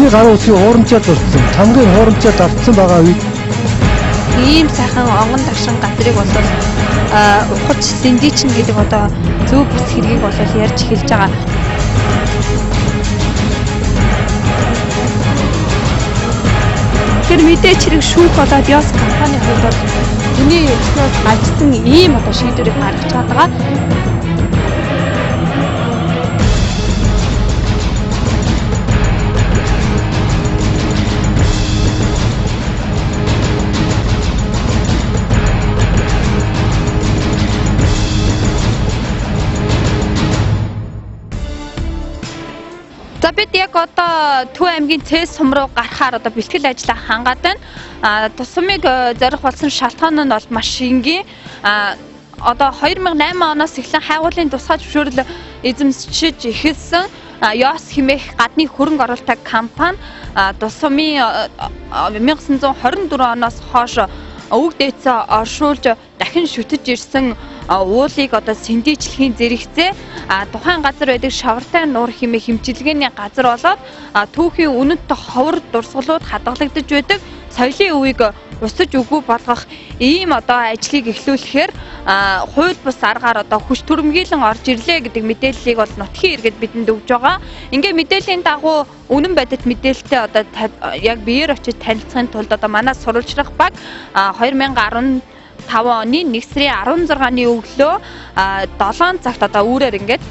бидний гараа үсгийн хуурамчаад болсон. Хамгийн хуурамчаад автсан байгаа үед ийм сайхан онгон тагшин газрыг бол ухаж сэндичин гэдэг одоо зөв бүс хэргийг бол ярьж эхэлж байгаа. Тэр мэдээч хэрэг шүүх болоод Ёс компани хувьд бол энэ өснөөс гажсан ийм одоо шийдвэрийг гаргаж байгаа. За бид яг одоо Төв аймгийн Цэс сум руу гарахаар одоо бэлтгэл ажлаа хангаад байна. Тусмыг зорих болсон шалтгаан нь бол маш энгийн. Одоо 2008 оноос эхлэн хайгуулын тусгай зөвшөөрөл эзэмшиж эхэлсэн Ёс хэмээх гадны хөрөнгө оруулалт компани тусмын 1924 оноос хойш өвөг дээдсээ оршуулж дахин шүтэж ирсэн уулыг одоо сэндийчлэхийн зэрэгцээ тухайн газар байдаг шавартай нуур хэмээх хэмжлэгээний газар болоод түүхийн үнэт ховор дурсгалууд хадгалагдаж байдаг соёлын үеийг устж үгүй болгох ийм одоо ажлыг эхлүүлэхээр хууль бус аргаар одоо хүч төрөмгийлэн орж ирлээ гэдэг мэдээллийг бол нутгийн иргэд бидэнд өгж байгаа. Ингээ мэдээллийн дагуу үнэн бодит мэдээлэлтэй одоо яг биеэр очиж танилцахын тулд одоо манай сурвалжлах баг 2015 оны 1 сарын 16-ны өглөө 7 цагт одоо үүрээр ингээд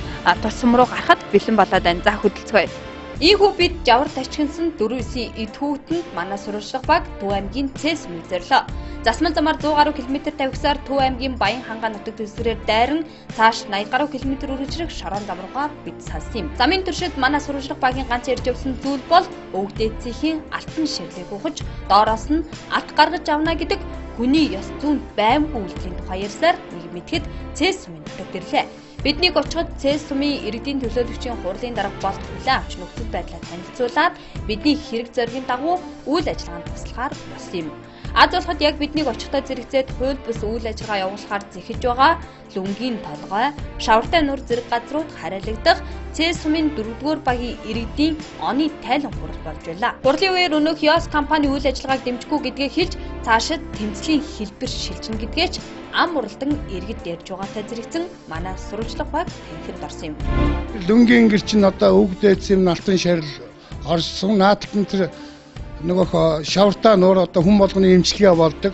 тусам руу гарахад бэлэн болоод байна. За хөдөлцгөөе. Ийхүү бид жавар тачигнсан 4-9 эд хүүхэнд манай сурвалжлах баг Төв аймгийн Цэс сумыг зорилоо. Засмал замаар 100 гаруй км тавигсаар Төв аймгийн Баян хангаа нутаг дэвсгэрээр дайран цааш 80 гаруй км үргэлжлэх шорон зам руугаа бид салсан юм. Замын туршид манай сурвалжлах багийн ганц ярьж явсан зүйл бол өвөг дээдсийн алтан ширлэг ухаж доороос нь алт гаргаж авна гэдэг хүний ёс зүйн баймгүй үйлдэлийн тухай ярьсаар нэг мэдхэд Цэс сумын нутаг дэрлээ. Биднийг очиход Цэс сумын иргэдийн төлөөлөгчийн хурлын дарга болт хүлээн авч нөхцөл байдлаа танилцуулаад бидний хэрэг зоригийн дагуу үйл ажиллагаанд туслахаар болсон юм. Аз болоход яг биднийг очихдоо зэрэгцээд хууль бус үйл ажиллагаа явуулахаар зэхэж байгаа Лүнгийн толгой, шавартай нуур зэрэг газрууд хараалагдах Цэс сумын 4-р багийн иргэдийн оны тайлан хурал болж байлаа. Хурлын үеэр өнөөх Ёс компани үйл ажиллагааг дэмжихгүй гэдгээ хэлж цаашид тэмцлийн хэлбэр шилжин гэдгээч ам уралдан иргэд ярьж байгаатай зэрэгцэн манай сурвалжлах баг танхимд орсон юм. Лүнгийн гэр чинь одоо өвөг дээдсийн алтан шарил орсон наадтан тэр нөгөө шавартай нуур одоо хүн болгоны эмчилгээ болдог.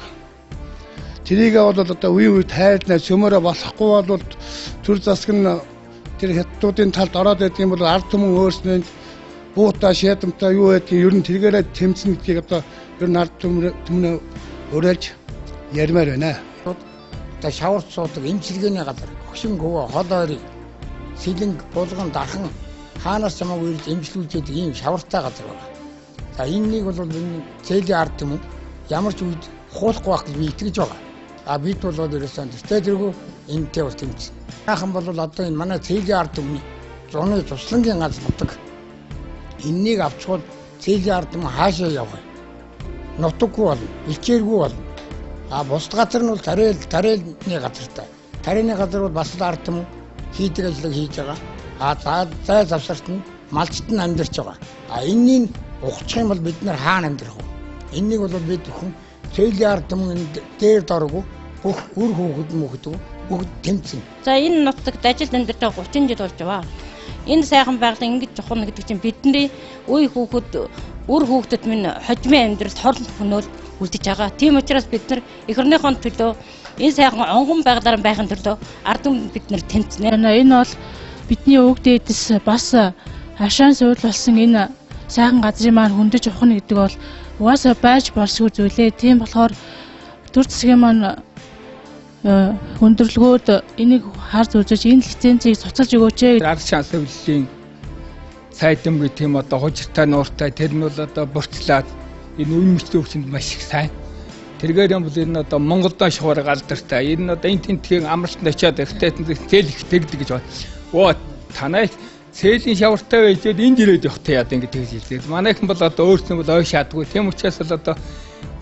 Тэрийгээ бол одоо үе үе тайлнаа сөмөрө болохгүй бол төр засаг нь тэр хятадуудын талд ороод байдаг юм бол ард түмэн өөрснөө буутаа шийдэмтэй юу байдгийг ер нь тэргээрээ тэмцэн гэдгийг одоо ер нь ард түмнээ өрөөлж ярмаар байна. Одоо шаварт суудаг эмчилгээний газар хөшин гоо хол ойрыг сэлэнг булган дархан хаанаас чамаагүй ирж эмчилүүлж ийм шавартай газар байна. За энэнийг бол энэ цээлийн ард түмэн ямар ч үед хуулахгүй байх гэж би итгэж байгаа. Бид бол ерөөсөн тэргүй энэтэй бол тэмцэн. Яахан бол одоо энэ манай цээлийн ард түмний зуны туслангийн газар нутаг. Энэнийг авчихвал цээлийн ард түмэн хаашаа явах вэ? Нутаггүй болно, ичээргүй болно. Бусд газар нь бол тариалны газартай. Тариалны газар бол бас ард түмэн хийдэг ажлыг хийж байгаа. Зай завсарт нь малчт нь амьдарч байгаа. Энэний ухчих юм бол бид нар хаана амьдрах вэ? Энийг бол бид хүн цээлийн ард түмэн дээр доргүй бүх үр хүүхэд мөхдөг бүгд тэмцэн. За энэ нутагт ажилд амьдарч 30 жил болж байгаа. Энэ сайхан байгалийн ингэж жохорно гэдэг чинь бидний үе хүүхэд үр хүүхдэд минь хожмын амьдралд хорлон хөнөөл үлдэж байгаа. Тийм учраас бид нар эх орныхон төлөө энэ сайхан онгон байгалаар байхын төлөө ард түмэнд бид нар тэмцэнэ. Энэ бол бидний өвөг дээдэс бас хашаан суул болсон энэ сайхан газрын маань хөндөж ухна гэдэг бол угаасаа байж болсгүй зүйлээ. Тийм болохоор төр засгийн маань хүндрэлгөөд энийг харж үзэж энэ лицензийг цуцалж өгөөч. Ард шан сувлын сайдам гэх юм одоо хожиртай нууртай тэр нь бол одоо бурцлаад энэ үн мөчтөө хүчинд маш их сайн. Тэргээр юм бол энэ одоо Монголдоо шуурга алдартай. Энэ одоо энэ тентгийн амралтанд очиад ихтэй зээл их тэгдэг гэж байна. Оо танай цээлийн шавартай байжээд энд ирээд явахтай яа гэдэг хэлдэг. Манайхан бол одоо өөрснөө бол ой шаадгүй. Тийм учраас л одоо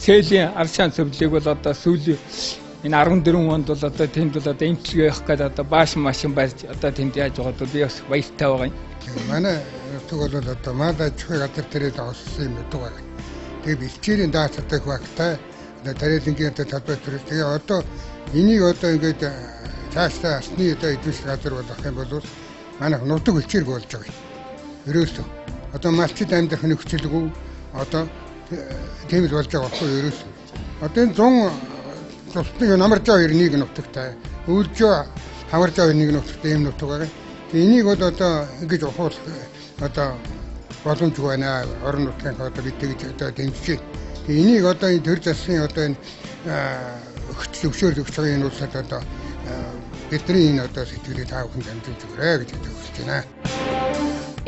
цээлийн ард шан сувлыг бол одоо сүүлийн энэ 14 онд бол одоо тэнд бол одоо эмчилгээ явах гэдэг одоо бааш машин барьж одоо тэнд яаж байгаа бол би бас баяртай байгаа юм. Манай нутаг бол одоо маад аж ахуй газар дээр олсон юм нутаг байна. Тэгээ бэлчээрийн даацдаг багтай одоо тарилангийн талбай төрөл. Тэгээ одоо энийг одоо ингээд цаашдаа асны одоо эдгүүл газар болох юм бол манайх нутаг бэлчээрг болж байгаа. Ерөөсөө одоо малчид амьдрах нөхцөлгүй одоо тийм л болж байгаа байхгүй ерөөсөө. Одоо энэ 100 цусны намарж байгаа нэг нутагтай өвлжөө хамарж байгаа нэг нутагтай юм нутаг байгаа. Энийг бол одоо ингэж ухуул одоо боломжгүй байна. Орон нутгийн одоо бид тэгж одоо дэмжиж. Энийг одоо энэ төр засгийн одоо энэ өгчөөр өгч байгаа энэ улсад одоо бидний энэ одоо сэтгэлийг та бүхэнд амжуулж өгөөрэй гэж хэлж байна.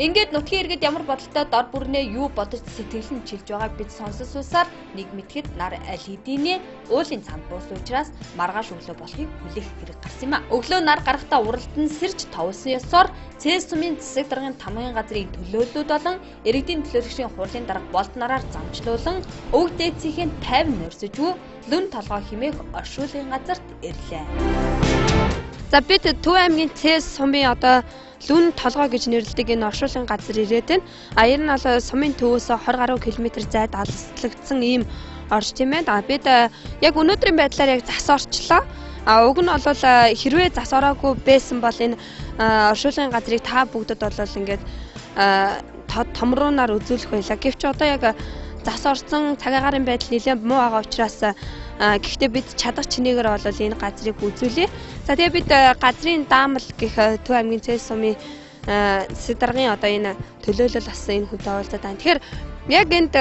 Ингээд нутгийн иргэд ямар бодолтой дор бүрнээ юу бодож сэтгэл нь чилж байгааг бид сонсосуусаар нэг мэдхэд нар аль хэдийнэ уулын цамд буус учраас маргааш өглөө болохыг хүлээх хэрэг гарсан юм а. Өглөө нар гарахдаа уралдан сэрж товлсон ёсоор Цэс сумын засаг даргын тамгын газрын төлөөллүүд болон иргэдийн төлөөлөгчийн хурлын дарга болд нараар замчлуулан өвөг дээдсийн 50 нөрсөжгүй лүн толгой хэмээх оршуулгын газарт ирлээ. За бид Төв аймгийн Цэс сумын одоо лүн толгой гэж нэрлэдэг энэ оршуулгын газар ирээд байна. Ер нь бол сумын төвөөс 20 гаруй километр зайд алслагдсан ийм орж тийм ээ. Бид яг өнөөдрийн байдлаар яг зас орчлоо. Уг нь бол хэрвээ зас ороогүй байсан бол энэ оршуулгын газрыг та бүгдэд бол ингээд томруунаар үзүүлэх байлаа. Гэвч одоо яг зас орсон цагаагаарын байдал нэлээд муу байгаа учраас гэхдээ бид чадах чинээгээр бол энэ газрыг үзүүлье. За тэгээ бид газрын даамал гэх Төв аймгийн Цэс сумын засаг даргын одоо энэ төлөөлөл асан энэ хүнтэй уулзаад байна. Тэгэхээр яг энд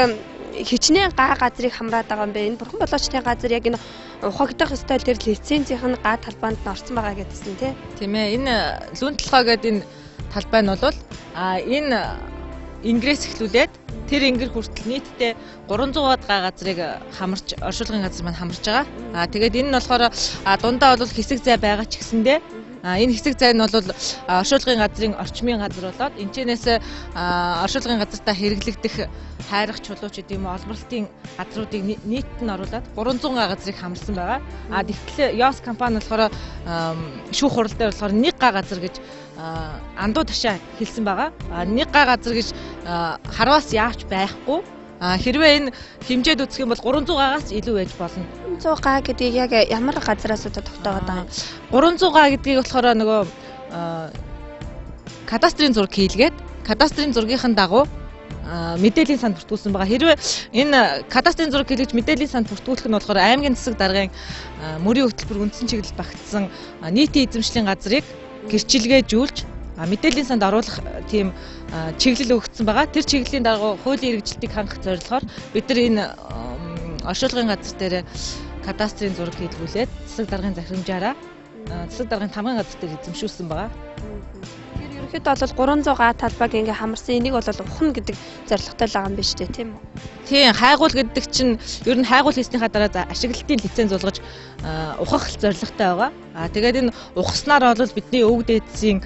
хичнээн га газрыг хамраад байгаа юм бэ. Энэ бурхан болоочны газар яг энэ ухагдах стайл дээр лицензийнх нь га талбайд орсон байгаа гэдсэн тийм ээ. Энэ лүн толгой гэдэг энэ талбай нь бол энэ ингрээс эхлүүлээд тэр ингэр хүртэл нийтдээ 300-аад га газрыг хамарч оршуулгын газар маань хамарч байгаа. Тэгээд энэ нь болохоор дундаа бол хэсэг зай байгаа ч гэсэндээ энэ хэсэг зай нь бол оршуулгын газрын орчмын газар болоод энэчнээс оршуулгын газартаа хэрэглэгдэх хайрах чулууч гэдэг юм олборлтын газруудыг нийтэд нь оруулаад 300 га газрыг хамарсан байгаа. Тэгтэл Ёс компани болохоор шүүх хурал дээр болохоор 1 га газар гэж андуу ташаа хэлсэн байгаа. 1 га газар гэж харваас яавч байхгүй. Хэрвээ энэ хэмжээд үзэх юм бол 300 гагаас илүү байж болно. 300 га гэдгийг яг ямар газраас одоо тогтоогод байгаа юм? 300 га гэдгийг болохоор нөгөө кадастрын зураг хийлгээд кадастрын зургийнхын дагуу мэдээллийн санд бүртгүүлсэн байгаа. Хэрвээ энэ кадастрын зураг хийлгэж мэдээллийн санд бүртгүүлэх нь болохоор аймгийн засаг даргын мөрийн хөтөлбөр үндсэн чиглэл багтсан нийтийн эзэмшлийн газрыг гэрчилгээжүүлж мэдээллийн санд оруулах тийм чиглэл өгсөн байгаа. Тэр чиглэлийн дагуу хуулийн хэрэгжилтийг хангах зорилгоор бид нар энэ оршуулгын газар дээр кадастрын зураг хийлгүүлээд засаг даргын захирамжаараа засаг даргын тамгын газар дээр эзэмшүүлсэн байгаа. Тэгэхээр ерөнхийдөө бол 300 га талбайг ингээ хамарсан. Энийг бол ухна гэдэг зорилготой л байгаа юм биш үү, тийм үү? Тийм, хайгуул гэдэг чинь ер нь хайгуул хийснийхаа дараа ашиглалтын лиценз болгож ухах зорилготой байгаа. Тэгээд энэ ухаснаар бол бидний өвөг дээдсийн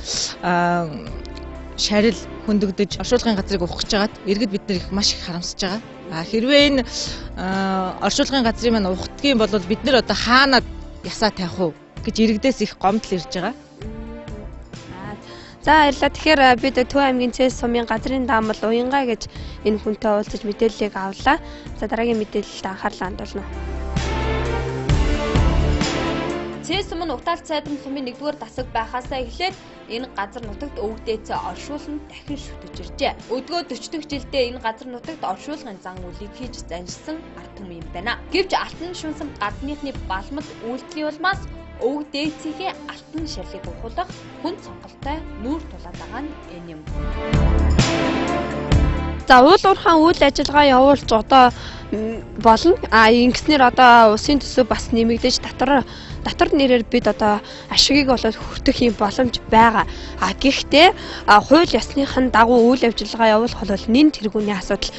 шарил хөндөгдөж оршуулгын газрыг ухаж байгаад иргэд бид нар их маш их харамсаж байгаа. Хэрвээ энэ оршуулгын газрыг маань ухдгийн бол бид нар одоо хаанаад ясаа тавих уу гэж иргэдээс их гомдол ирж байгаа. За баярлалаа. Тэгэхээр бид Төв аймгийн Цэс сумын газрын даамал уянгаа гэж энэ хүнтэй уулзаж мэдээллийг авлаа. За дараагийн мэдээлэлд анхаарлаа хандуулна. Цэс сум нь Утаал цайдан сумын 1-р дасаг байхаасаа эхлээд энэ газар нутагт өвөг дээдсээ оршуулсан дахин шүтэж иржээ. Өдгөө 40 дахь жилдээ энэ газар нутагт оршуулгын зан үйлийг хийж заншсан ард түмэн юм байна. Гэвч алтан шунсан гадныхны балмад үйлдэлийн улмаас өвөг дээдсийн алтан шарлыг ухуулах хүн сонголтой нүүр тулаад байгаа нь энэ юм. За уул уурхаан үйл ажиллагаа явуулж одоо болно. Ингэснээр одоо улсын төсөв бас нэмэгдэж дотор нэрээр бид одоо ашигыг болоод хүртэх юм боломж байгаа. Гэхдээ хууль ёсныхын дагуу үйл ажиллагаа явуулах бол нэн тэргүүний асуудал.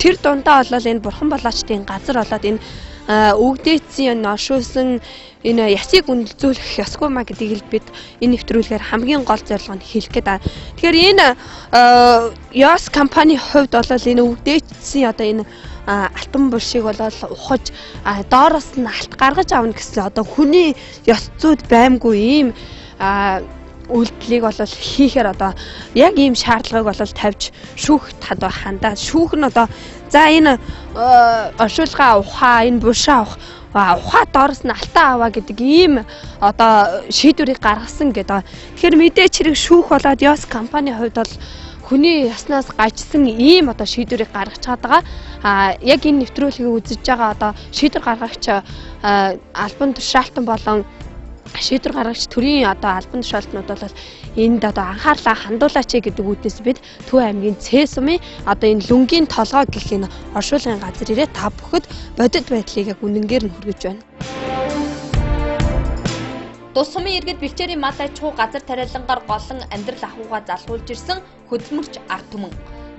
Тэр дундаа бол энэ бурхан болоочдын газар болоод энэ өвөг дээдсийн оршуулсан энэ ясыг үнэлзүүлэх ёсгүй маа гэдгийг л бид энэ нэвтрүүлгээр хамгийн гол зорилго нь хэлэх гээд байна. Тэгэхээр энэ Ёс компани хувьд бол энэ өвөг дээдсийн одоо энэ алтан булшийг бол ухаж доороос нь алт гаргаж авна гэсэн одоо хүний ёс зүйд баймгүй ийм үйлдэлийг бол хийхээр одоо яг ийм шаардлагыг бол тавьж шүүхт одоо хандаад шүүх нь одоо за энэ оршуулга ухаа энэ бушаа ухаа доороос нь алтаа аваа гэдэг ийм одоо шийдвэрийг гаргасан гэдэг. Тэгэхээр мэдээч хэрэг шүүх болоод Ёс компанийн хувьд бол хүний яснаас гажсан ийм одоо шийдвэрийг гаргаж байгаа. Яг энэ нэвтрүүлгийг үзэж байгаа одоо шийдвэр гаргагч албан тушаалтан болон шийдвэр гаргагч төрийн одоо албан тушаалтнууд бол энд одоо анхаарлаа хандуулаач гэдэг үүднээс бид Төв аймгийн Цэс сумын одоо энэ лүнгийн толгой гэх энэ оршуулгын газар ирээ та бүхэд бодит байдлыг яг үнэнгээр нь хүргэж байна. Тус сумын иргэд бэлчээрийн мал аж ахуй газар тариалангаар голон амьдрал ахуйгаа залгуулж ирсэн хөдөлмөрч ард түмэн.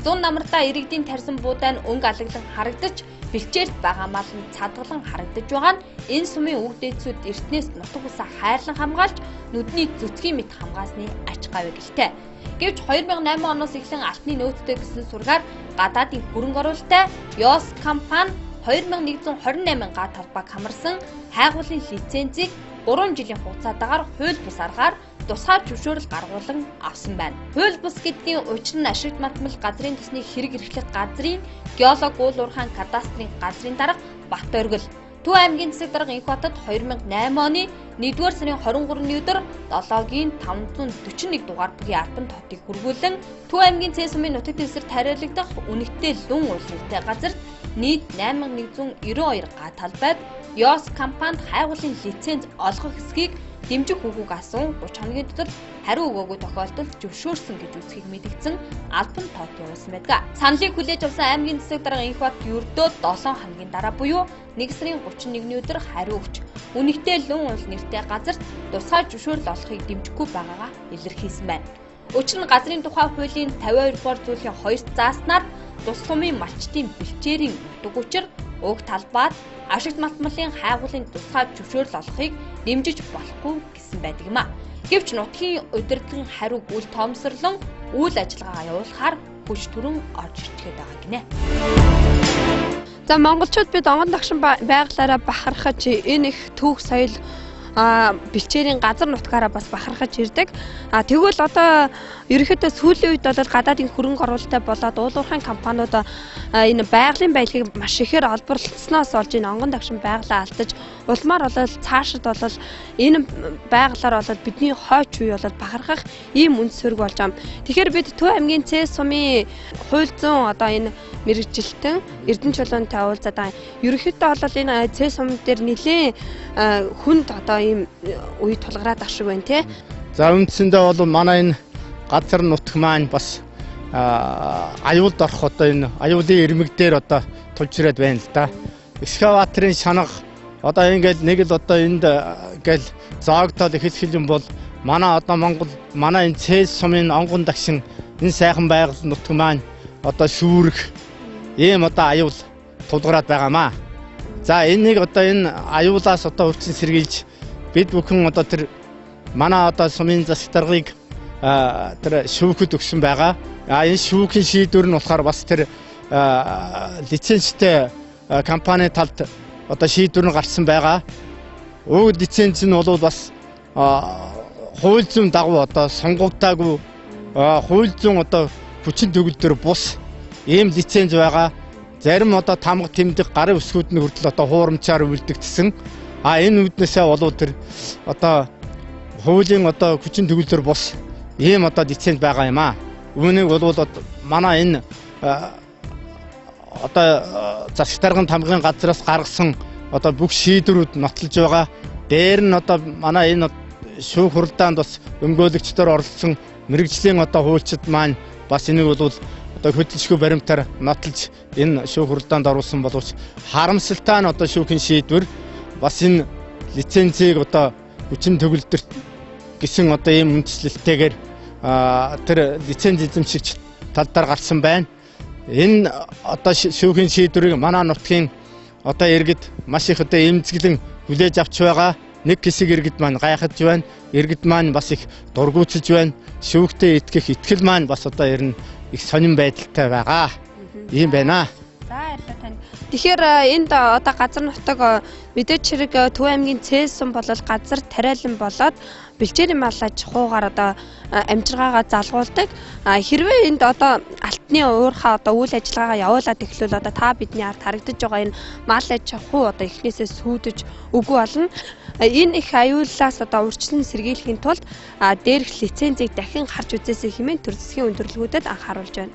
Зүүн намартаа иргэдийн тарьсан буудай нь өнгө алаглан харагдаж, бэлчээрт байгаа мал нь цадгалан харагдаж байгаа нь энэ сумын үг дээдсүүд эртнээс нутаг усаа хайрлан хамгаалж нүдний зүцгийн мэт хамгаасны ач гавь гэлтэй. Гэвч 2008 оноос эхлэн алтны нөөцтэй гэсэн сургаар гадаадын хөрөнгө оруулалттай Ёс компани 2128 га талбайг хамарсан хайгуулын лицензийг 3 жилийн хугацаатаагаар хууль бус аргаар тусгай зөвшөөрөл гаргуулan авсан байна. Хууль бус гэдгийн учир нь ашигт матмал газрын төсний хэрэг эрхлэх газрын геолог уул уурхайн кадастрын газрын дарга Бат Оргил Төв аймгийн засаг дарга Инх хотод 2008 оны 1-р сарын 23-ны өдөр 7-гийн 541 дугаар бүгийн албан тотыг хүргүүлэн Төв аймгийн Цэс сумын нутаг дэвсгэр тариалагдах үнэтэй лүн уулзалтай газарт нийт 8192 га талбайд Ёс компанид хайгуулын лиценз олгох хэсгийг дэмжих хүүхүүг асуун 30 хоногийн дотор хариу өгөөгүй тохиолдолд зөвшөөрсөн гэж үзхийг мэдгдсэн албан тоод явуулсан байдаг. Саналыг хүлээж авсан аймгийн засаг дарга Инх бат ердөө 7 хоногийн дараа буюу 1 сарын 31-ний өдөр хариу өгч үнэтэй лүн уул нэртэй газарт тусгай зөвшөөрөл олохыг дэмжихгүй байгаагаа илэрхийлсэн байна. Учир нь газрын тухай хуулийн 52 дугаар зүйлийн 2-т зааснаар тус сумын малчдын бэлчээрийн утга учир уг талбайд ашигт матмалын хайгуулын тусгай зөвшөөрөл олохыг дэмжиж болохгүй гэсэн байдаг юм а. Гэвч нутгийн удирдлагын хариуг үл тоомсорлон үйл ажиллагаа явуулахаар хүч төрөн орж ирчгээд байгаа гинэ. За монголчууд бид онгон дагшин байгалаараа бахархаж энэ их түүх соёл бэлчээрийн газар нутгаараа бас бахархаж ирдэг. Тэгвэл одоо ерөнхийдөө сүүлийн үед бол гадаадын хөрөнгө оруулалттай болоод уул уурхайн компаниуд энэ байгалийн баялагийг маш ихээр олборлолцсноос олж энэ онгон дагшин байгалаа алдаж улмаар болол цаашид болол энэ байгалаар болол бидний хойч үе болол бахархах ийм үнд сөрөг болж байгаа. Тэгэхээр бид Төв аймгийн Цэс сумын хууль зүйн одоо энэ мэрэгжилтэн Эрдэнэ чулуунтай уулзаад байгаа. Ерөнхийдөө бол энэ Цэс сум дээр нэлээд хүнд одоо ийм үе тулгараад ах шиг байна те. За үндсэндээ бол манай энэ газар нутг маань бас аюулд орох одоо энэ аюулын ирмэг дээр одоо тулж ирээд байна л да. Экскаваторын шанаг одоо ингээл нэг л одоо энд ингээл зоогдоод эхэлхэл юм бол манай одоо Монгол манай энэ Цэс сумын онгон дагшин энэ сайхан байгаль нутг маань одоо шүүрэх ийм одоо аюул тулгараад байгаамаа. За энийг одоо энэ аюулаас одоо өвчин сэргийлж бид бүхэн одоо тэр манай одоо сумын засаг даргыг тэр шүүхэд өгсөн байгаа. Энэ шүүхийн шийдвэр нь болохоор бас тэр лицензтэй компани талд одоо шийдвэр нь гарсан байгаа. Уг лиценз нь бол бас хууль зүйн дагуу одоо сонгогдоогүй хууль зүйн одоо хүчин төгөлдөр бус ийм лиценз байгаа. Зарим одоо тамга тэмдэг гарын өсгүүд нь хүртэл одоо хуурамчаар үлдэгдсэн. Энэ үүднээсээ болов тэр одоо хуулийн одоо хүчин төгөлдөр бус ийм одоо лиценз байгаа юм а. Үүнийг бол манай энэ одоо засаг даргын тамгын газраас гаргасан одоо бүх шийдвэрүүд нотолж байгаа. Дээр нь одоо манай энэ шүүх хуралдаанд бас өмгөөлөгчдөр оролцсон мэрэгжлийн одоо хуульчид маань бас энийг бол одоо хөдөлшгүй баримтаар нотолж энэ шүүх хуралдаанд оруулсан боловч харамсалтай нь одоо шүүхийн шийдвэр бас энэ лицензийг одоо хүчин төгөлдөрт гэсэн одоо ийм үндслэлтэйгээр тэр лиценз эзэмшигч талдаар гарсан байна. Энэ одоо шүүхийн шийдвэрийг манай нутгийн одоо иргэд маш их одоо эмзэглэн хүлээж авч байгаа. Нэг хэсэг иргэд маань гайхаж байна. Иргэд маань бас их дургуутсаж байна. Шүүхтээ итгэх итгэл маань бас одоо ер нь их сонирн байдалтай байгаа. Ийм байна. За баярлалаа танд. Тэгэхээр энд одоо газар нутаг мэдээч хэрэг Төв аймгийн Цэс сум болол газар тариалан болоод бэлчээрийн мал аж ахуйгаар одоо амжиргаагаа залгуулдаг. Хэрвээ энд одоо алтны уурхаа одоо үйл ажиллагаагаа явуулаад эхлүүл одоо та бидний ард харагдаж байгаа энэ мал аж ахуй одоо эхнээсээ сүйдэж үгүй болно. Энэ их аюуллаас одоо урьдчилан сэргийлэхийн тулд дээрх лицензийг дахин харж үзээсэй хэмээн төр засгийн өндөрлгүүдэд анхааруулж байна.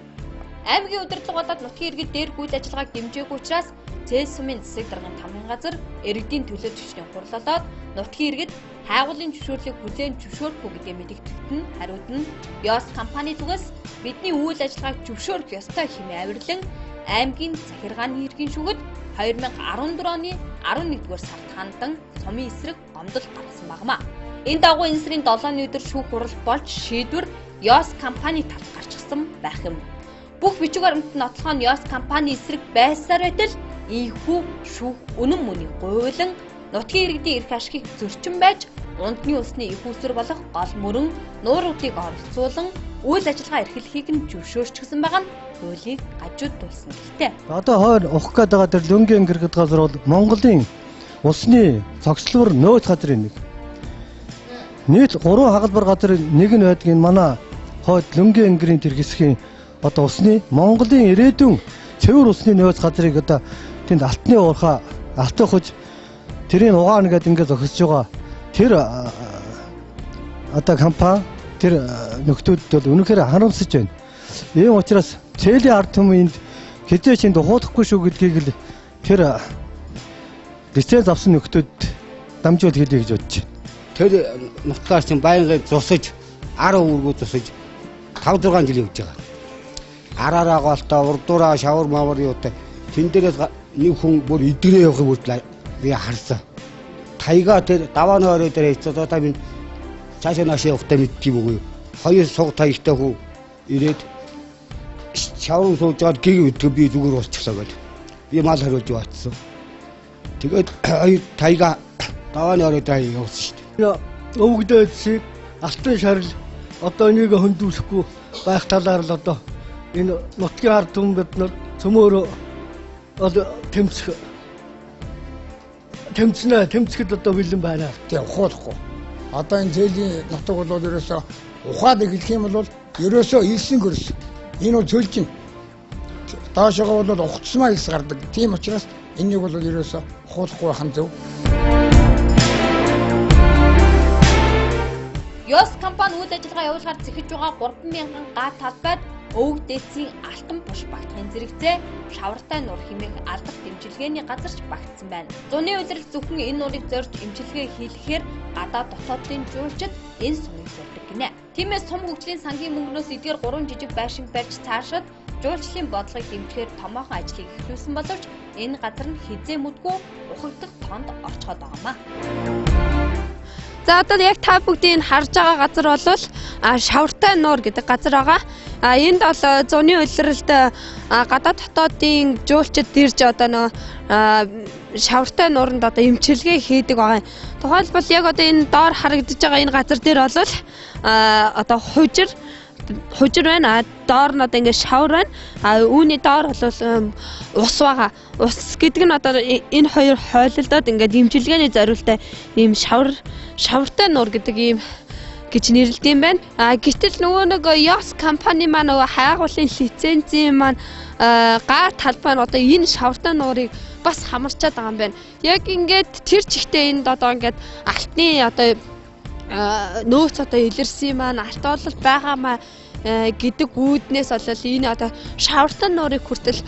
Аймгийн удирдлага болоод нутгийн иргэд дээрх үйл ажиллагааг дэмжээгүй учраас Цэс сумын засаг даргын тамгын газар иргэдийн төлөө түвшний хурлалаад нутгийн иргэд хайгуулын зөвшөөрлийг хүлээн зөвшөөрөхгүй гэдгээ мэдэгдэхэд нь хариуд нь Ёс компани түгээс бидний үйл ажиллагааг зөвшөөрөх ёстой хэмээн авирлан аймгийн захиргааны иргэн шүгэд 2014 оны 11-р сард хандан сумын эсрэг гомдол гаргасан багмаа. Энэ дагуу энэ сарын 7-ны өдөр шүүх хурал болж шийдвэр Ёс компани талд гарчихсан байх юм. Бүх бичиг баримтад нотлохоо нь Ёс компани эсрэг байсаар байтал ийхүү шүүх үнэн мөнийг гуйлан нутгийн иргэдийн эрх ашигыг зөрчин байж ундны усны их усүр болох гол мөрөн нууруудыг оролцуулан үйл ажиллагаа эрхлэхийг нь зөвшөөрчихсөн байгаа нь хуулийг гажуудуулсан гэхдээ одоо хойно ухах гээд байгаа тэр Лөнгийн гэргэд газар бол Монголын усны цогцлбор нөөц газрын нэг. Нийт 3 хагалбар газрын нэг нь байдаг энэ манай хойд Лөнгийн ангирын тэр хэсгийн одоо усны Монголын ирээдүйн цэвэр усны нөөц газрыг одоо тэнд алтны уурхаа алтахж тэрийг угаана гэдэг ингээд зохисож байгаа. Тэр одоо компани тэр нөхдүүд бол үнэхээр харамсаж байна. Ийм учраас цээлийн ард түмэнд хизээч энд ухуулахгүй шүү гэдгийг л тэр лиценз авсан нөхдүүд дамжуул хэлье гэж бодож байна. Тэр нутлаар чинь байнгын зусаж 10 үргөө зусаж 5-6 жил явж байгаа. Араараа голтоо урдуураа шавар мавар юутай тэн дээрээс нэг хүн бүр идрээ явах бүртлээ би харсан. Тайга тэр давааны орой дээр хэвчээ одоо минь цаашаа наашаа явахтай мэдтгийм үгүй. Хоёр суг таягтай хүн ирээд шавар сууж гад гиг өдгөө би зүгээр болчихлоо гэж. Би мал хариулж баацсан. Тэгээд хоёр тайга давааны орой дээр явсан шүү дээ. Өвгдөөдсийг алтан шарил одоо энийг хөндүүлэхгүй байх талаар л одоо энэ нутгийн ард түмэн бид нар цөмөөрөө тэмцэхэд одоо бэлэн байна. Тэг ухуулахгүй. Одоо энэ зээлийн нутаг бол ерөөсөө ухаад эхлэх юм бол ерөөсөө илсэн гөрс. Энэ бол цөлжин. Доошоо бол ухцмаа илс гардаг. Тийм учраас энийг бол ерөөсөө ухуулахгүй хан зөв. Ёс компани үйл ажиллагаа явуулахаар зэхэж байгаа 3,000 га талбайд өвөг дээдсийн алтан буш багтахын зэрэгцээ шавартай нуур хэмээх албат дэмжлэгээний газарч багтсан байна. Зуны улирал зөвхөн энэ нуурыг зорж эмчилгээ хийлгэхээр гадаад дотоодын жуулчид энэ сумыг зордог гинэ. Тиймээс сум хөгжлийн сангийн мөнгнөөс эдгээр 3 жижиг байшин барьж цаашаад жуулчлалын бодлогыг дэмжихээр томоохон ажлыг эхлүүлсэн боловч энэ газар нь хизээ мүдгүй ухагдах тоонд орцоод байгаамаа. За одоо яг та бүгдийг харж байгаа газар бол шавартай нуур гэдэг газар байгаа. Энд бол зуны улиралд гадаад дотоодын жуулчид ирж одоо нөө шавартай нууранд одоо эмчилгээ хийдэг байгаа. Тухайлбал яг одоо энэ доор харагдаж байгаа энэ газар дээр бол одоо хужир байна. Доор нь одоо ингээд шавар байна. Үүний доор бол ус байгаа. Ус гэдэг нь одоо энэ хоёр хойлолдоод ингээд эмчилгээний зориултай ийм шавартай нуур гэдэг ийм гэж нэрлэдэг юм байна. Гэтэл нөгөө нэг Ёс компани маань нөгөө хайгуулын лицензийн маань гар талбай нь одоо энэ шавартай нуурыг бас хамарчаад байгаа юм байна. Яг ингээд тэр чигтээ энд одоо ингээд алтны одоо нөөц одоо илэрсэн маань алт олол байгаамаа гэдэг үүднээс болол энэ одоо шавартай нуурыг хүртэл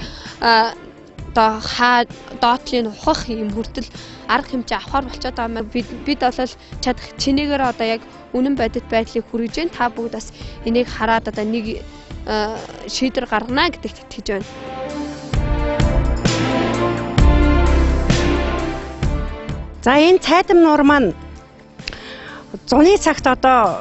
одоо доотлын ухах юм хүртэл арга хэмжээ авахар болчиход байгаа юм. Бид бол чадах чинээгээр одоо яг үнэн бодит байдлыг хүргэж байна. Та бүгд бас энийг хараад одоо нэг шийдвэр гаргана гэдэгт итгэж байна. За энэ цайтам нуур маань зуны цагт одоо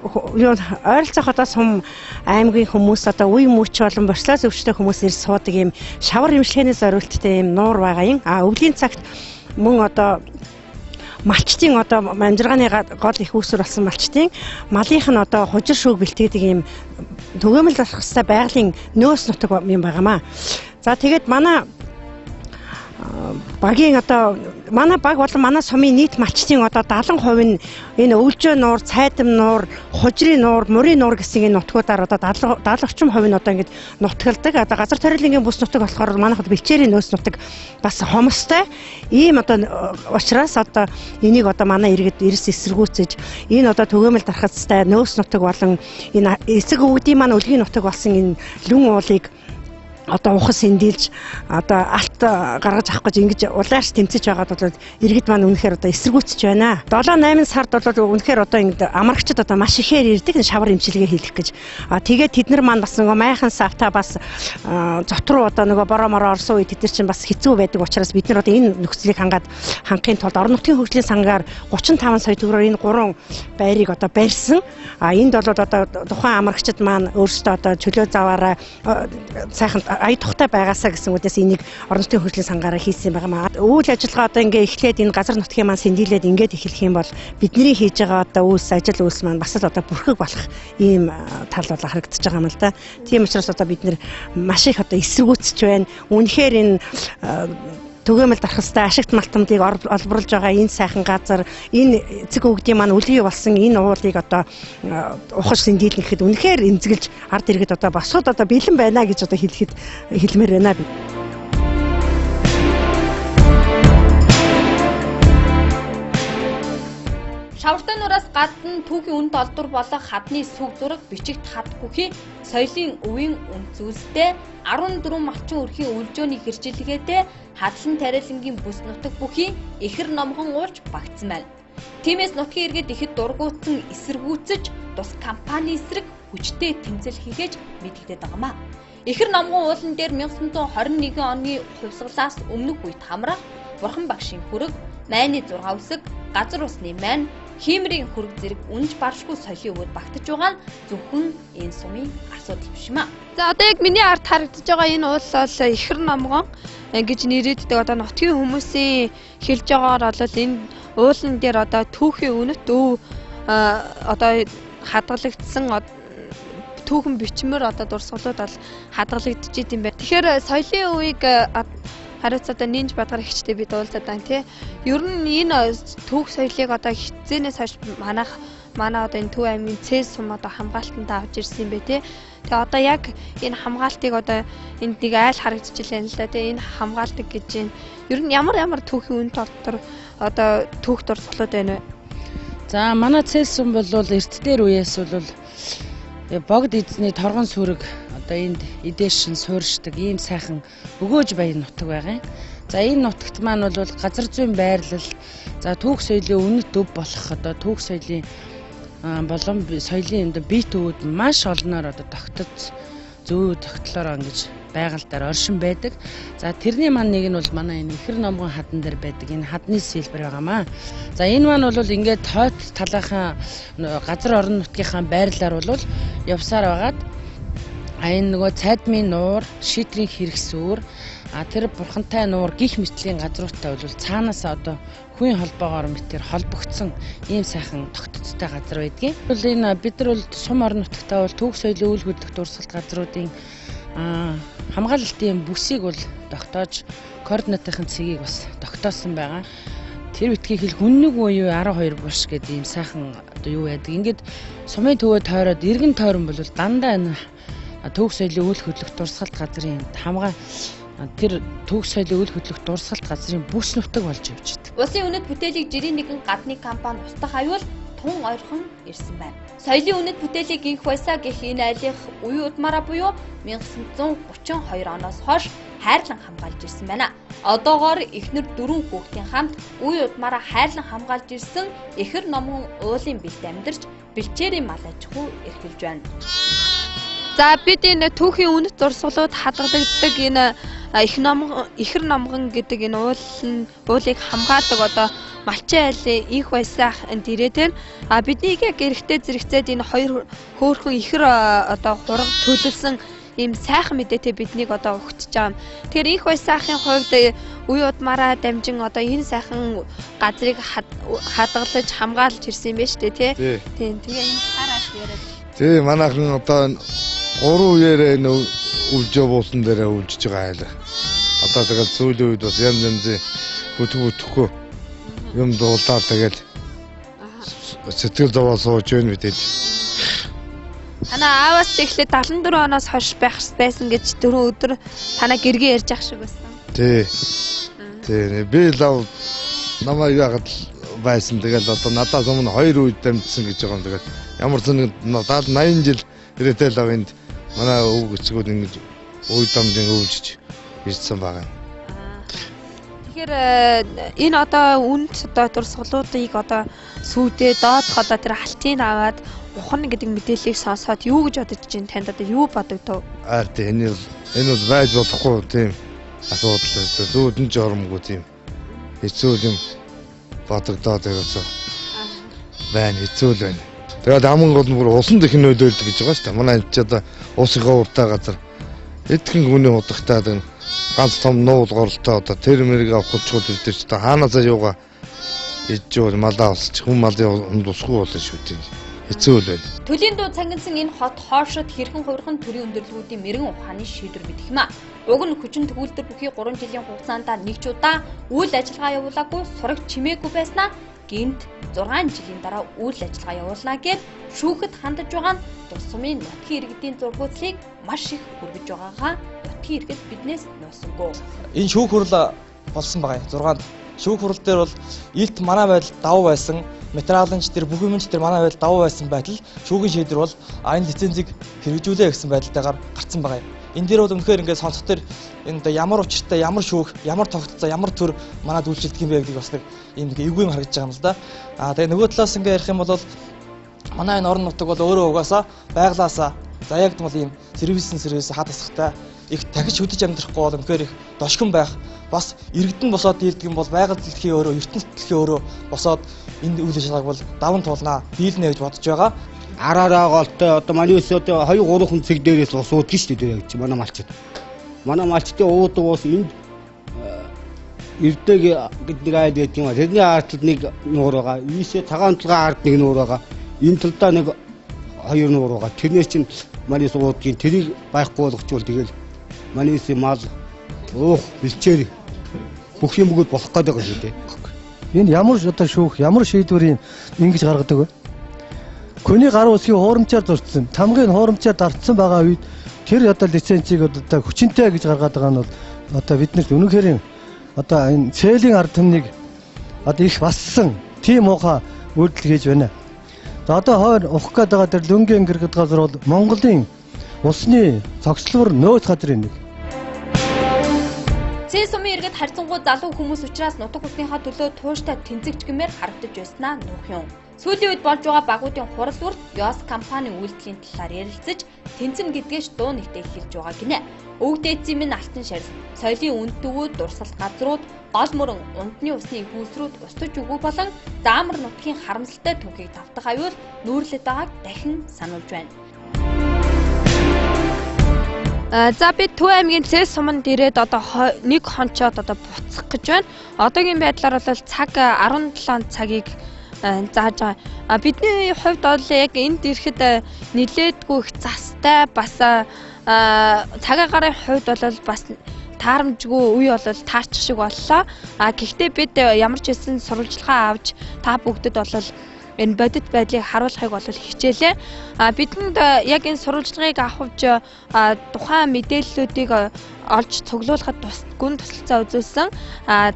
ойролцоох одоо сум аймгийн хүмүүс одоо үе мөч болон борслоо зөвчтэй хүмүүс ирж суудаг юм шавар эмчилгээний зориулттай юм нуур байгаа юм. Өвлийн цагт мөн одоо малчтын одоо амжиргааны гол их үүсвэр болсон малчтын малынх нь одоо хужир шүүг бэлтгэдэг юм түгээмэл болох хэвээр байгалийн нөөц нутаг юм байгаамаа. За тэгээд манай багийн одоо манай баг болон манай сумын нийт малчтын одоо 70% нь энэ өвлжөө нуур, цайдам нуур, хужрын нуур, мөрийн нуур гэсэн энэ нутгуудаар одоо 70 орчим хувь нь одоо ингэж нутгалдаг. Одоо газар тариалангийн бүс нутаг болохоор манайхад бэлчээрийн нөөц нутаг бас хомстой. Ийм одоо учраас одоо энийг одоо манай иргэд эрс эсэргүүцэж энэ одоо түгээмэл дархацтай нөөц нутаг болон энэ эсэг өвгдийн маань өлгийн нутаг болсон энэ лүн уулыг одоо ухас эндилж одоо алт гаргаж авах гэж ингэж улаарч тэмцэж байгаад бол иргэд маань үнэхээр одоо эсэргүүцэж байна. 7-8 сард бол үнэхээр одоо ингэ амрагчид одоо маш ихээр ирдэг шавар эмчилгээ хийх гэж. Тэгээд тэд нар маань бас нөгөө майхан савта бас зот руу одоо нөгөө бороо мороо орсон үед тэд нар чинь бас хэцүү байдаг учраас бид нар одоо энэ нөхцөлийг хангахын тулд орон нутгийн хөгжлийн сангаар 35 сая төгрөгөөр энэ 3 байрыг одоо барьсан. Энд бол одоо тухайн амрагчид маань өөрсдөө одоо чөлөө заваараа сайхан ая тухтай байгаасаа гэсэн үгнээс энийг орон нутгийн хөгжлийн сангаараа хийсэн байгаа маа. Үйл ажиллагаа одоо ингээ эхлээд энэ газар нутгийн маань сэндилээд ингээд эхлэх юм бол бидний хийж байгаа одоо ажил үйлс маань бас л одоо бүрхэг болох ийм тал бол харагдаж байгаа юм л да. Тийм учраас одоо бид нэр маш их одоо эсэргүүцэж байна. Үнэхээр энэ түгээмэл дархастай ашигт малтамдыг олборлж байгаа энэ сайхан газар, энэ эцэг өвгдийн маань өлий болсон энэ уулыг одоо ухаж сэндийлнэ гэхэд үнэхээр эмзэглэж ард иргэд одоо босоод одоо бэлэн байна гэж одоо хэлмээр байна би. Шавартай нураас гадна түүхийн үнд олдвор болох хадны сүг зураг бичигт хад бүхий соёлын өвийн үнцүүлстэй 14 малчин өрхийн өлжөөний хэрчилгээтэй хадлан тариалангийн бүс нутаг бүхий ихэр номгон уулж багтсан байна. Тиймээс нутгийн иргэд ихэд дургуутсан эсэргүүцэж тус компани эсрэг хүчтэй тэмцэл хийгээж мэдэгдээд байгаамаа. Ихэр номгон уулан дээр 1921 оны хувьсгалаас өмнөх үед хамрах бурхан багшийн хүрэг, майны 6 үсэг, газар усны майн, хиймрийн хүрэг зэрэг үнж баршгүй соёлын өвөд багтаж байгаа нь зөвхөн энэ сумын асуудал биш юм аа. За одоо яг миний ард харагдаж байгаа энэ уул бол ихэр номгон гэж нэрийддэг одоо нутгийн хүмүүсийн хэлж байгаагаар бол энэ уулан дээр одоо түүхийн үнэт өв одоо хадгалагдсан түүхэн бичмээр одоо дурсгалууд бол хадгалагдчихийд юм байна. Тэгэхээр соёлын өвийг хариуц одоо нинж бадгаар ихчтэй бид уулзаад байна тий. Ер нь энэ түүх соёлыг одоо хизээнээс хойш манай одоо энэ Төв аймгийн цэс сум одоо хамгаалтанд авч ирсэн юм бэ тий. Тэгээ одоо яг энэ хамгаалтыг одоо энд нэг айл харагдчихлаа л да тий. Энэ хамгаалдаг гэж байна. Ер нь ямар түүхийн үн толтор одоо түүх дурсгалууд байна вэ? За манай цэс сум бол эрт дээр үеэс бол богд эзний торгон сүрэг одоо энд эдээшин суурьшдаг ийм сайхан өгөөж баян нутаг байгаа юм. За энэ нутагт маань бол газар зүйн байрлал, за түүх соёлын үнэт өв болох одоо түүх соёлын болон соёлын бие төвүүд маш олноор одоо тогтоц зөө тогтлоор ингэж байгальдаар оршин байдаг. За тэрний маань нэг нь бол манай энэ ихэр номгон хадан дээр байдаг энэ хадны сэлбэр байгаамаа. За энэ маань бол ингээд хойд талынхаа газар орон нутгийнхаа байрлалаар бол явсаар байгаад энэ нөгөө цайдмын нуур, шийтрийн хэрэгсүүр, тэр бурхантай нуур гих мэтлийн газруудтай бол цаанаас одоо хүн холбоогоор мэтэр холбогдсон ийм сайхан тогтцтой газар байдгийг. Бол энэ бид нар бол сум орон нутгтаа бол түүх соёлын үйл хөдлөх дурсгалт газруудын хамгаалалтын бүсийг бол тогтоож координатын цэгийг бас тогтоосон байгаа. Тэр битгий хэл хүннэг буюу 12 буш гэдэг ийм сайхан одоо юу байдаг. Ингээд сумын төвөө тойроод эргэн тойрон бол дандаа энэ түүх соёлын үйл хөдлөх дурсгалт газрын хамгаа тэр түүх соёлын үйл хөдлөх дурсгалт газрын бүс нутаг болж явж байна. Улсын үнэт бүтээлийг жирийн нэгэн гадны компани устгах аюул тун ойрхон ирсэн байна. Соёлын үнэт бүтээлийг инх байсаа гэх энэ айлынх үе удмаараа буюу 1932 оноос хойш хайрлан хамгаалж ирсэн байна. Одоогоор эхнэр 4 хүүхдийн хамт үе удмаараа хайрлан хамгаалж ирсэн ихэр номгон уулын бэлд амьдарч бэлчээрийн мал аж ахуй эрхэлж байна. За бид энэ түүхийн үнэт зурсгалууд хадгалагддаг энэ ихэр номгон гэдэг энэ уулыг хамгаалдаг одоо малчин айлын инх байсаах энд ирээдээр биднийг яг эрэхтэй зэрэгцээд энэ хоёр хөөрхөн ихэр одоо хураг төлөвлөсөн ийм сайхан мэдээтэй биднийг одоо өгч байгаа юм. Тэгэхээр инх байсаахын хувьд үе удмаараа дамжин одоо энэ сайхан газрыг хадгалж хамгаалж ирсэн юм байна шүү дээ тий. Тийм. Тэгээ энэ хараад яриад. Тий манайхан одоо 3 үеэрээ үлж буусан дээрээ үлжиж байгаа айл. Одоо тэгэл сүүлийн үед бас янз янзын бүтгэхгүй юм дуулаар тэгэл сэтгэл зовоо сууж байна мэдээж. Танаа ааваас эхлээд 74 оноос хойш байх байсан гэж 4 өдөр танаа гэргээ ярьж ах шиг байсан. Тий. Би лав намайг ягаад байсан тэгэл одоо надаас өмнө 2 үед дамжсан гэж байгаа юм. Тэгээд ямар ч нэг 80 жил ирээтэй лав энд манай өвөг эцгүүд ингэж үе дамжин өвлж ирсэн байгаа. Тэгэхээр энэ одоо үнд одоо дурсгалуудыг одоо сүйдээ доодох одоо тэр халтыг аваад ухна гэдэг мэдээллийг сонсоод юу гэж бодож чинь танд одоо юу бодогдов? Энэ бол байж болохгүй тийм асуудал. Зүүдэн жормгүй тийм хэцүү юм бодогдоод байсан. Байна хэцүү л байна. Тэгээд аман гол нь бүр усан дэх нөлөөлдөг гэж байгаа шүү дээ. Манай энэ ч одоо усынхаа уртаа газар эдхэн хүний удагтаа ганц том нуул горолтой одоо тэр мэрэг авахчгүй өвдөр ч одоо хаанаасаа юугаа ижүүл малаа усч хүм малын унд усгүй болно шүү дээ. Хэцүү л байна. Төлийн дуу цангинсан энэ хот хоошот хэрхэн хувирхан төрийн өндөрлгүүдийн мэрэгэн ухааны шийдвэр мэдэх юм а. Уг нь хүчин төгөлдөр бүхий 3 жилийн хугацаанд нэг ч удаа үйл ажиллагаа явуулаагүй сураг чимээгүй байснаа гинт 6 жилийн дараа үйл ажиллагаа явуулнаа гэд шүүхэд хандаж байгаа нь тус сумын нутгийн иргэдийн зургуудлыг маш их хүргэж байгаагаа нутгийн иргэд биднээс нуусангүй. Энэ шүүх хурал болсон байгаа. 6-нд шүүх хурал дээр бол илт манай байдал давуу байсан, материалч тэр бүх юмч тэр манай байдал давуу байсан байтал шүүхийн шийдвэр бол энэ лицензийг хэрэгжүүлээ гэсэн байдалтайгаар гарцсан байгаа. Энэ дээр бол үнэхээр ингээд сонсохоор энэ ямар учиртай, ямар шүүх, ямар тогтолцоо, ямар төр манад үйлчилдэг юм бэ гэдгийг бас нэг юм эвгүй юм харагдаж байгаа юм л да. Тэгээ нөгөө талаас ингээд ярих юм бол манай энэ орон нутаг бол өөрөө угаасаа байглаасаа заягдмал ийм сервис хад тасахтай их дахиж хөдөж амьдрахгүй бол үнэхээр их дошгон байх бас иргэдэн босоод дийлдэг юм бол байгаль дэлхийн өөрөө ертөнцийн дэлхийн өөрөө босоод энэ үйл ажиллагааг бол даван туулнаа биелнэ гэж бодож байгаа. Араараа голтой одоо манай ус одоо 2-3 хүн цэг дээрээс ус уудаг шүү дээ гэж манай малчид. Манай малчдын уудаг ус энд эрдэг гэдэг айд гэдэг юм а. Тэрний артлал нэг нуур байгаа. Ийшээ тагаантлагын ард нэг нуур байгаа. Энэ талдаа нэг 2 нуур байгаа. Тэрнээс чинь манай суудгийн тэрийг байхгүй болгочвол тэгэл манай мал уух бэлчээр бүх юм бүгд болох гэдэг юм шүү дээ. Энэ ямар одоо шүүх, ямар шийдвэр юм ингэж гаргадаг вэ? Хүний гар усгийн хуурамчаар зурцсан, тамгын хуурамчаар дартсан байгаа үед тэр одоо лицензийг одоо хүчинтэй гэж гаргаад байгаа нь бол одоо биднэрт үнэхээр одоо энэ цээлийн ард түмнийг одоо их бассан тийм уухай үйлдэл хийж байна. За одоо хойр ухах гээд байгаа тэр Лөнгийн гэргэд газар бол Монголын усны цогцлбор нөөц газрын нэг. Цэс сумын иргэд харьцангуй залуу хүмүүс учраас нутаг усныхаа төлөө тууштай тэнцэгч гэмээр харагдаж байснаа нуух юм. Сүүлийн үед болж байгаа багуудын хурал үрд ЯОС компанийн үйлдлийн талаар ярилцаж тэнцэн гэдгээс дуу нэгтэй хэлж байгаа гинэ. Өвөг дээдсийн минь алтан шарил, соёлын үнд төвүүд, дурсгалт газрууд, гол мөрөн, ундны усны хүүлсрүүд устж өгөө болон заамар нутгийн харамсалтай түүхийг давтах аюул нүүрлээд байгааг дахин сануулж байна. За би Төв аймгийн Цэс суманд ирээд одоо нэг хончоод одоо буцах гэж байна. Одоогийн байдлаар бол цаг 17 цагийг зааж байгаа. Бидний хувьд бол яг энд ирэхэд нилээдгүй их застай бас цагаагаарын хувьд бол бас таарамжгүй үе бол таарчих шиг боллоо. Гэхдээ бид ямар ч хэсэн сурвалжлагаа авч та бүгдэд бол энэ бодит байдлыг харуулахыг бол хичээлээ. Бидэнд яг энэ сурвалжлагыг авахвч тухайн мэдээллүүдийг олж цуглуулахад гүн тусалцаа үзүүлсэн.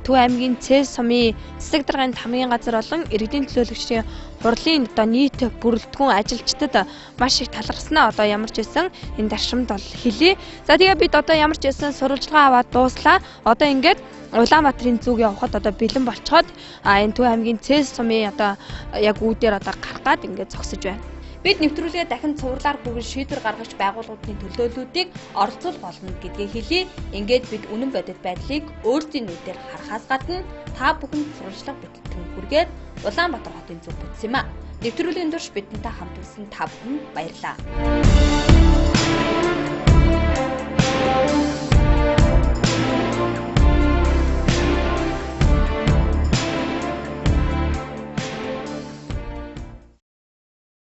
Төв аймгийн Цэс сумын засаг даргын тамгын газар болон иргэдийн төлөөлөгчдийн хурлын одоо нийт бүрэлдэхүүн ажилчдад маш их талархснаа одоо ямар ч байсан энэ даршимд бол хэлье. За тэгээ бид одоо ямар ч байсан сурвалжлагаа аваад дууслаа. Одоо ингээд Улаанбаатарын зүг явхад одоо бэлэн болцоход энэ Төв аймгийн Цэс сумын одоо яг үүдээр одоо гарах гад ингээд зогсож байна. Бид нэвтрүүлгээ дахин цувралаар бүгд шийдвэр гаргаж байгууллагын төлөөллүүдийг оролцуул болно гэдгийг хэлье. Ингээд бид үнэн бодит байдлыг өөрсдийн нүдээр харахаас гадна та бүхэнд сурвалжлага бүтээгдэхүүн хүргээд Улаанбаатар хотын зүг бүтсэн юм а. Нэвтрүүлгийн турш бидэнтэй хамт үзсэн та бүхэнд баярлалаа.